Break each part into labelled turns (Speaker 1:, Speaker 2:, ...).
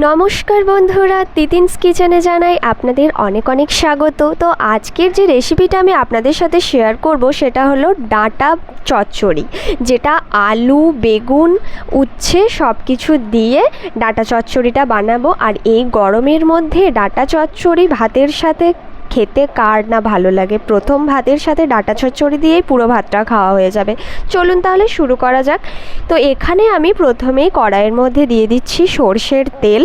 Speaker 1: নমস্কার বন্ধুরা, তিতিনস কিচেনে জানাই আপনাদের অনেক অনেক স্বাগত। তো আজকের যে রেসিপিটা আমি আপনাদের সাথে শেয়ার করব সেটা হলো ডাঁটা চচ্চড়ি, যেটা আলু, বেগুন, উচ্ছে সব কিছু দিয়ে ডাঁটা চচ্চড়িটা বানাবো। আর এই গরমের মধ্যে ডাঁটা চচ্চড়ি ভাতের সাথে খেতে কার না ভালো লাগে। প্রথম ভাতের সাথে ডাঁটা চচ্চড়ি দিয়েই পুরো ভাতটা খাওয়া হয়ে যাবে। চলুন তাহলে শুরু করা যাক। তো এখানে আমি প্রথমেই কড়াইয়ের মধ্যে দিয়ে দিচ্ছি সর্ষের তেল।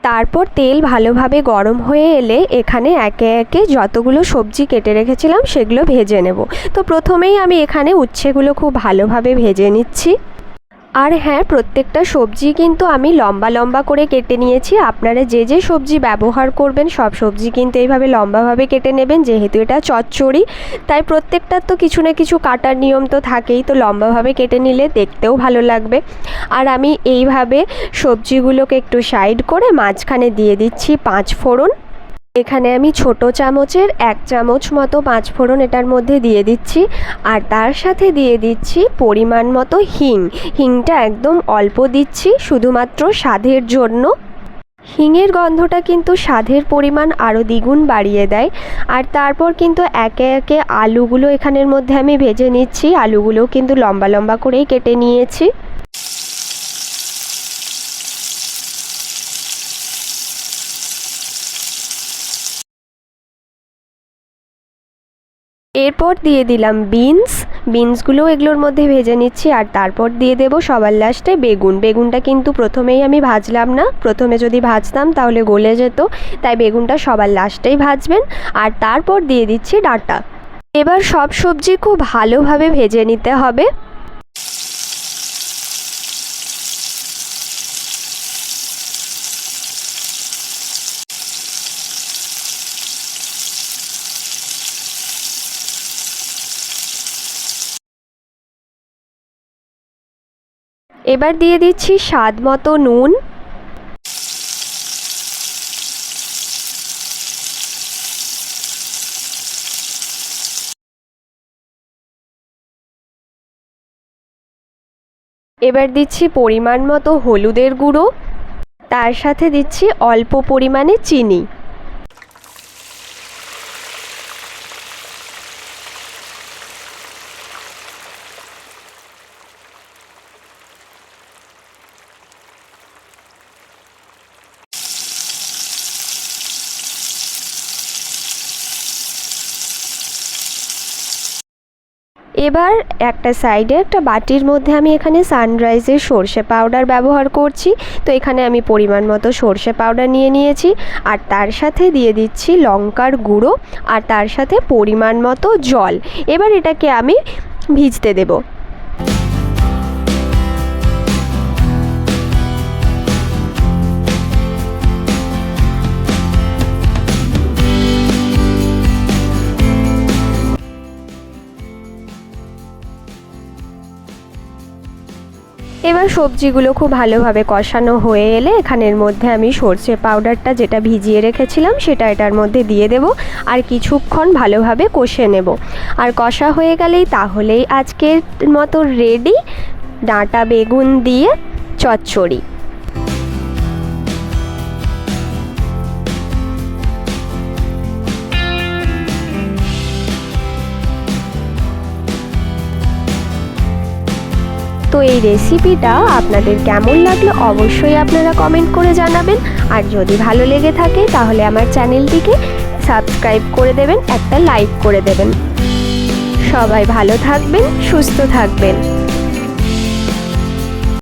Speaker 1: তারপর তেল ভালোভাবে গরম হয়ে এলে এখানে একে একে যতগুলো সবজি কেটে রেখেছিলাম সেগুলো ভেজে নেব। তো প্রথমেই আমি এখানে উচ্ছেগুলো খুব ভালোভাবে ভেজে নিচ্ছি। আর হ্যাঁ, প্রত্যেকটা সবজি কিন্তু আমি লম্বা লম্বা করে কেটে নিয়েছি। আপনারা যে যে সবজি ব্যবহার করবেন সব সবজি কিন্তু এইভাবে লম্বাভাবে কেটে নেবেন, যেহেতু এটা চচ্চড়ি তাই প্রত্যেকটার তো কিছু না কিছু কাটার নিয়ম তো থাকেই। তো লম্বাভাবে কেটে নিলে দেখতেও ভালো লাগবে। আর আমি এইভাবে সবজিগুলোকে একটু সাইড করে মাঝখানে দিয়ে দিচ্ছি 5 ফোড়ন। এখানে আমি ছোট চামচের 1 চামচ মতো 5 ফোড়ন এটার মধ্যে দিয়ে দিচ্ছি। আর তার সাথে দিয়ে দিচ্ছি পরিমাণ মতো হিংটা একদম অল্প দিচ্ছি, শুধুমাত্র স্বাদের জন্য। হিঙের গন্ধটা কিন্তু স্বাদের পরিমাণ আরও দ্বিগুণ বাড়িয়ে দেয়। আর তারপর কিন্তু একে একে আলুগুলো এখানের মধ্যে আমি ভেজে নিচ্ছি। আলুগুলো কিন্তু লম্বা লম্বা করেই কেটে নিয়েছি। এরপর দিয়ে দিলাম বিনসগুলো এগুলোর মধ্যে ভেজে নিচ্ছি। আর তারপর দিয়ে দেব সবার লাস্টে বেগুনটা কিন্তু প্রথমেই আমি ভাজলাম না। প্রথমে যদি ভাজতাম তাহলে গলে যেত, তাই বেগুনটা সবার লাস্টেই ভাজবেন। আর তারপর দিয়ে দিচ্ছি ডাঁটা। এবার সব সবজি খুব ভালোভাবে ভেজে নিতে হবে। এবার দিয়ে দিচ্ছি স্বাদ মতো নুন। এবার দিচ্ছি পরিমাণ মতো হলুদের গুঁড়ো। তার সাথে দিচ্ছি অল্প পরিমাণে চিনি। এবার একটা সাইডে একটা বাটির মধ্যে আমি এখানে সানরাইজের সর্ষে পাউডার ব্যবহার করছি। তো এখানে আমি পরিমাণ মতো সর্ষে পাউডার নিয়ে নিয়েছি। আর তার সাথে দিয়ে দিচ্ছি লঙ্কার গুঁড়ো, আর তার সাথে পরিমাণ মতো জল। এবার এটাকে আমি ভিজতে দেব। এবার সবজিগুলো খুব ভালোভাবে কষানো হয়ে এলে এখানের মধ্যে আমি সর্ষে পাউডারটা যেটা ভিজিয়ে রেখেছিলাম সেটা এটার মধ্যে দিয়ে দেব। আর কিছুক্ষণ ভালোভাবে কষে নেব। আর কষা হয়ে গেলেই তাহলেই আজকের মতো রেডি ডাঁটা বেগুন দিয়ে চচ্চড়ি। তো এই রেসিপিটা আপনাদের কেমন লাগলো অবশ্যই আপনারা কমেন্ট করে জানাবেন। আর যদি ভালো লেগে থাকে তাহলে আমার চ্যানেলটিকে সাবস্ক্রাইব করে দেবেন, একটা লাইক করে দেবেন। সবাই ভালো থাকবেন, সুস্থ থাকবেন।